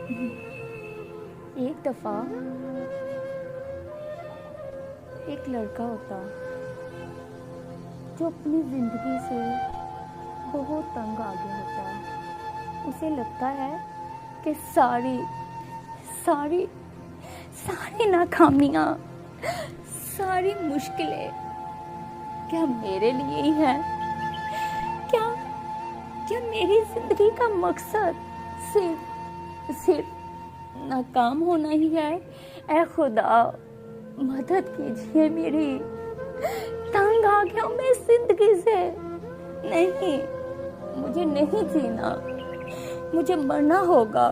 एक दफ़ा एक लड़का होता जो अपनी ज़िंदगी से बहुत तंग आ गया होता। उसे लगता है कि सारी सारी सारी नाकामियाँ, सारी मुश्किलें क्या मेरे लिए ही हैं? क्या क्या मेरी ज़िंदगी का मकसद सिर्फ नाकाम होना ही है? ऐ खुदा, मदद कीजिए मेरी। तंग आ गया हूँ मैं इस जिंदगी से। नहीं, मुझे नहीं जीना, मुझे मरना होगा।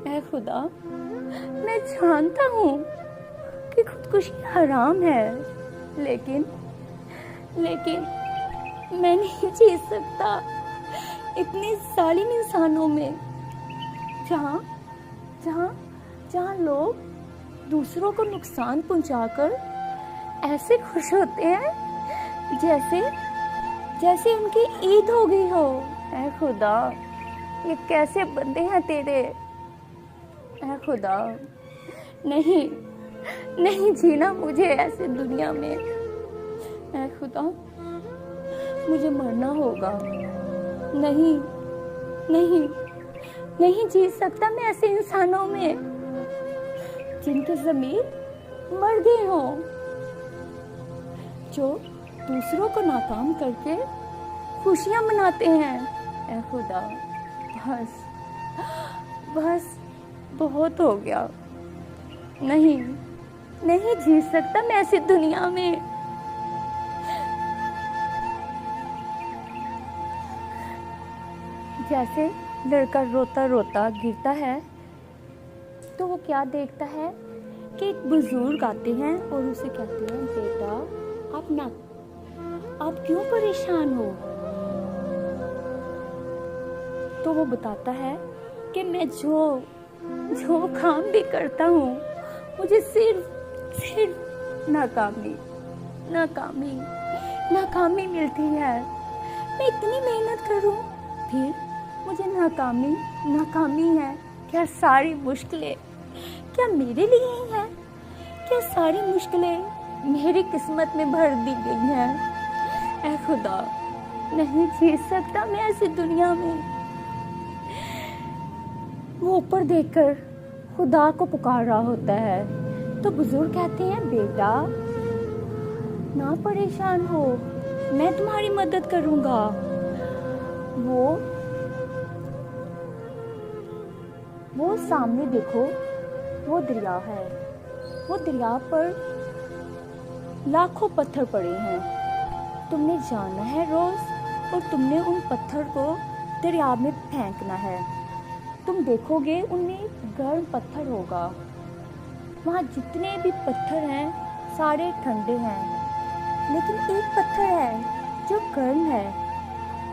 ऐ खुदा, मैं जानता हूँ कि खुदकुशी हराम है, लेकिन मैं नहीं जी सकता इतने जालिम इंसानों में, जहाँ जहाँ जहाँ लोग दूसरों को नुकसान पहुंचाकर ऐसे खुश होते हैं जैसे उनकी ईद हो गई हो। ऐ खुदा, ये कैसे बंदे हैं तेरे? ऐ खुदा, नहीं नहीं जीना मुझे ऐसे दुनिया में। ऐ खुदा, मुझे मरना होगा। नहीं नहीं नहीं जी सकता मैं ऐसे इंसानों में जिनके ज़मीर मर गए हों, जो दूसरों को नाकाम करके खुशियां मनाते हैं। ऐ खुदा, बस बस बहुत हो गया। नहीं नहीं जी सकता मैं ऐसी दुनिया में। जैसे लड़का रोता रोता गिरता है तो वो क्या देखता है कि एक बुजुर्ग आते हैं और उसे कहते हैं, बेटा आप क्यों परेशान हो? तो वो बताता है कि मैं जो काम भी करता हूँ, मुझे सिर्फ नाकामी मिलती है। मैं इतनी मेहनत करूँ, फिर मुझे नाकामी है। क्या सारी मुश्किलें क्या मेरे लिए ही हैं? क्या सारी मुश्किलें मेरी किस्मत में भर दी गई हैं? ऐ खुदा, नहीं जी सकता मैं ऐसी दुनिया में। वो ऊपर देखकर खुदा को पुकार रहा होता है तो बुजुर्ग कहते हैं, बेटा ना परेशान हो, मैं तुम्हारी मदद करूंगा। वो सामने देखो, वो दरिया है। वो दरिया पर लाखों पत्थर पड़े हैं। तुमने जाना है रोज और तुमने उन पत्थर को दरिया में फेंकना है। तुम देखोगे उनमें गर्म पत्थर होगा। वहाँ जितने भी पत्थर हैं सारे ठंडे हैं, लेकिन एक पत्थर है जो गर्म है।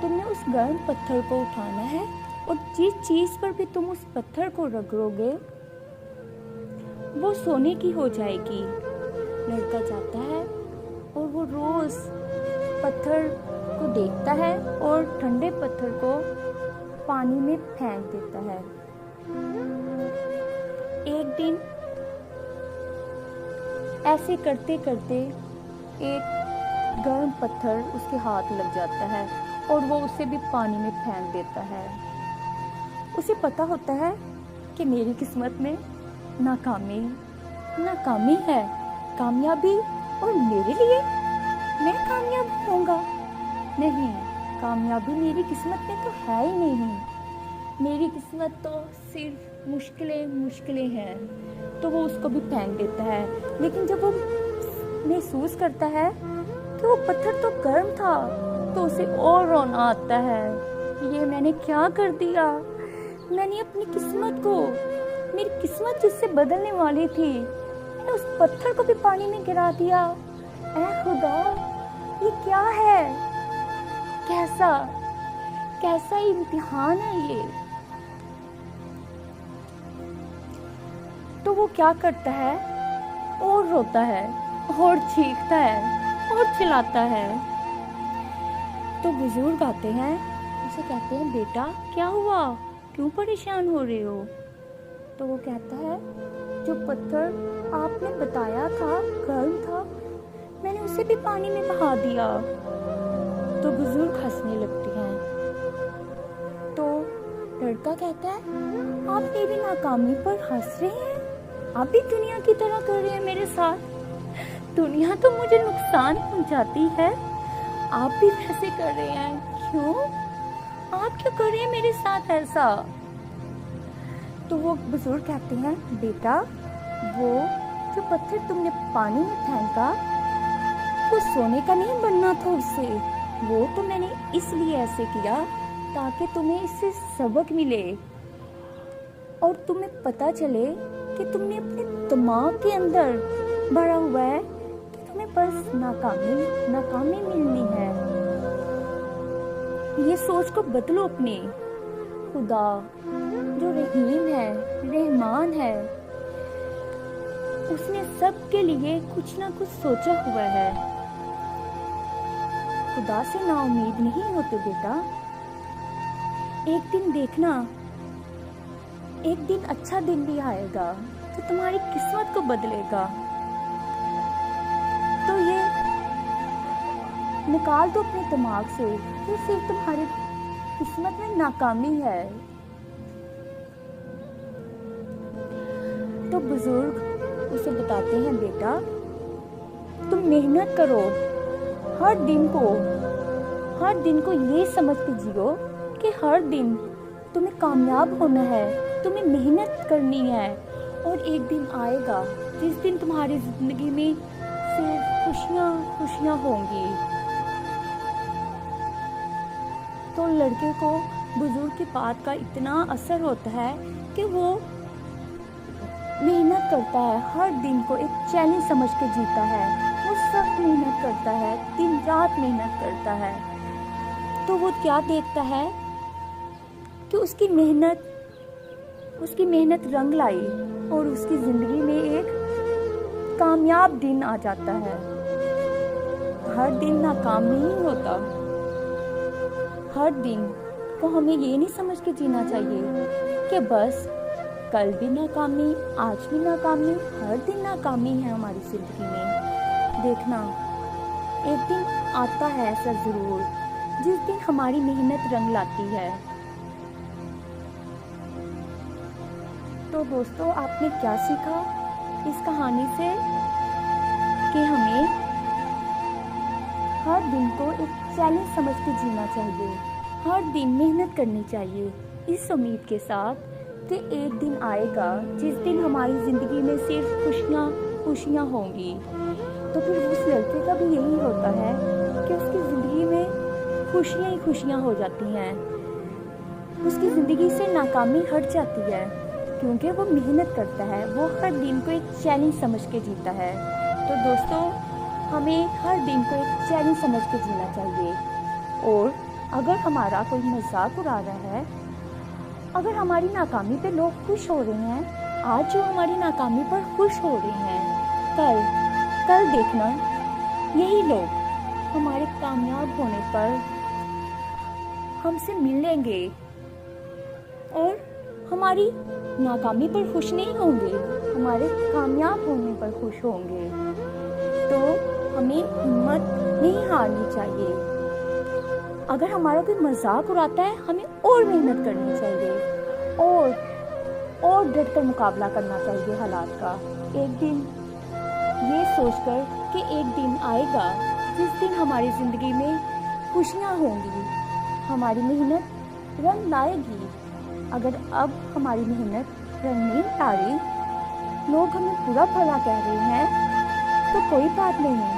तुमने उस गर्म पत्थर को उठाना है और जिस चीज़ पर भी तुम उस पत्थर को रगड़ोगे वो सोने की हो जाएगी। लड़का जाता है और वो रोज पत्थर को देखता है और ठंडे पत्थर को पानी में फेंक देता है। एक दिन ऐसे करते करते एक गर्म पत्थर उसके हाथ लग जाता है और वो उसे भी पानी में फेंक देता है। उसे पता होता है कि मेरी किस्मत में नाकामी है, कामयाबी और मेरे लिए मैं कामयाब होऊंगा। नहीं, कामयाबी मेरी किस्मत में तो है ही नहीं। मेरी किस्मत तो सिर्फ मुश्किलें हैं। तो वो उसको भी फेंक देता है, लेकिन जब वो महसूस करता है कि वो पत्थर तो गर्म था तो उसे और रोना आता है। ये मैंने क्या कर दिया? मैंने अपनी किस्मत को, मेरी किस्मत जिससे बदलने वाली थी, मैंने उस पत्थर को भी पानी में गिरा दिया। ऐ खुदा, ये क्या है? कैसा इम्तिहान है ये? तो वो क्या करता है? और रोता है और चीखता है और चिल्लाता है। तो बुजुर्ग आते हैं, उसे कहते हैं, बेटा क्या हुआ? क्यों परेशान हो रहे हो? तो वो कहता है, जो पत्थर आपने बताया था गर्म था, मैंने उसे भी पानी में बहा दिया। तो बुजुर्ग हंसने लगती हैं। तो लड़का कहता है, आप मेरी नाकामी पर हंस रहे हैं? आप भी दुनिया की तरह कर रहे हैं मेरे साथ? दुनिया तो मुझे नुकसान पहुंचाती है, आप भी वैसे कर रहे हैं। क्यों? आप क्यों कर रहे हैं मेरे साथ ऐसा? तो वो बुजुर्ग कहते हैं, बेटा, वो जो पत्थर तुमने पानी में फेंका, वो सोने का नहीं बनना था उससे। वो तो मैंने इसलिए ऐसे किया ताकि तुम्हें इससे सबक मिले और तुम्हें पता चले कि तुमने अपने दिमाग के अंदर भरा हुआ है कि तुम्हें बस नाकामी मिलनी है। ये सोच को बदलो अपनी। खुदा जो रहीम है, रहमान है, उसने सबके लिए कुछ ना कुछ सोचा हुआ है। खुदा से नाउम्मीद नहीं होते बेटा। एक दिन देखना, एक दिन अच्छा दिन भी आएगा तो तुम्हारी किस्मत को बदलेगा। तो ये निकाल दो अपने दिमाग से कि सिर्फ तुम्हारी किस्मत में नाकामी है। तो बुजुर्ग उसे बताते हैं, बेटा, तुम मेहनत करो, हर दिन को ये समझ के जियो कि हर दिन तुम्हें कामयाब होना है, तुम्हें मेहनत करनी है और एक दिन आएगा जिस दिन तुम्हारी जिंदगी में सिर्फ खुशियां होंगी। तो लड़के को बुजुर्ग की बात का इतना असर होता है कि वो मेहनत करता है, हर दिन को एक चैलेंज समझ के जीता है। वो सख्त मेहनत करता है, दिन रात मेहनत करता है। तो वो क्या देखता है कि उसकी मेहनत रंग लाई और उसकी जिंदगी में एक कामयाब दिन आ जाता है। हर दिन नाकाम नहीं होता। हर दिन को हमें ये नहीं समझ के जीना चाहिए कि बस कल भी नाकामी, आज भी नाकामी, हर दिन नाकामी है हमारी जिंदगी में। देखना, एक दिन आता है ऐसा जरूर जिस दिन हमारी मेहनत रंग लाती है। तो दोस्तों, आपने क्या सीखा इस कहानी से? कि हमें हर दिन को एक चैलेंज समझ के जीना चाहिए, हर दिन मेहनत करनी चाहिए, इस उम्मीद के साथ कि एक दिन आएगा जिस दिन हमारी ज़िंदगी में सिर्फ खुशियाँ होंगी। तो फिर उस लड़के का भी यही होता है कि उसकी ज़िंदगी में खुशियाँ ही खुशियाँ हो जाती हैं। उसकी ज़िंदगी से नाकामी हट जाती है क्योंकि वो मेहनत करता है, वो हर दिन को एक चैलेंज समझ के जीता है। तो दोस्तों, हमें हर दिन को एक चैलेंज समझ के जीना चाहिए। और अगर हमारा कोई मजाक उड़ा रहा है, अगर हमारी नाकामी पे लोग खुश हो रहे हैं, आज जो हमारी नाकामी पर खुश हो रहे हैं, कल देखना यही लोग हमारे कामयाब होने पर हमसे मिलेंगे और हमारी नाकामी पर खुश नहीं होंगे, हमारे कामयाब होने पर खुश होंगे। तो हमें हिम्मत नहीं हारनी चाहिए। अगर हमारा कोई मजाक उड़ाता है, हमें और मेहनत करनी चाहिए और डट कर मुकाबला करना चाहिए हालात का। एक दिन ये सोचकर कि एक दिन आएगा जिस दिन हमारी ज़िंदगी में खुशियाँ होंगी, हमारी मेहनत रंग लाएगी। अगर अब हमारी मेहनत रंग नहीं ला रही, लोग हमें बुरा भला कह रहे हैं, तो कोई बात नहीं,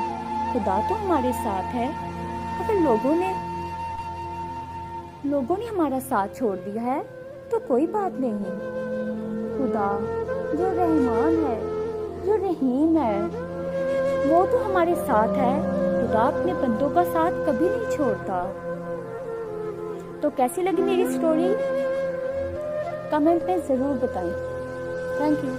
खुदा तो हमारे साथ है। अगर लोगों ने हमारा साथ छोड़ दिया है तो कोई बात नहीं। खुदा जो रहमान है, जो रहीम है, वो तो हमारे साथ है। खुदा अपने बंदों का साथ कभी नहीं छोड़ता। तो कैसी लगी मेरी स्टोरी? कमेंट में ज़रूर बताएं। Thank you.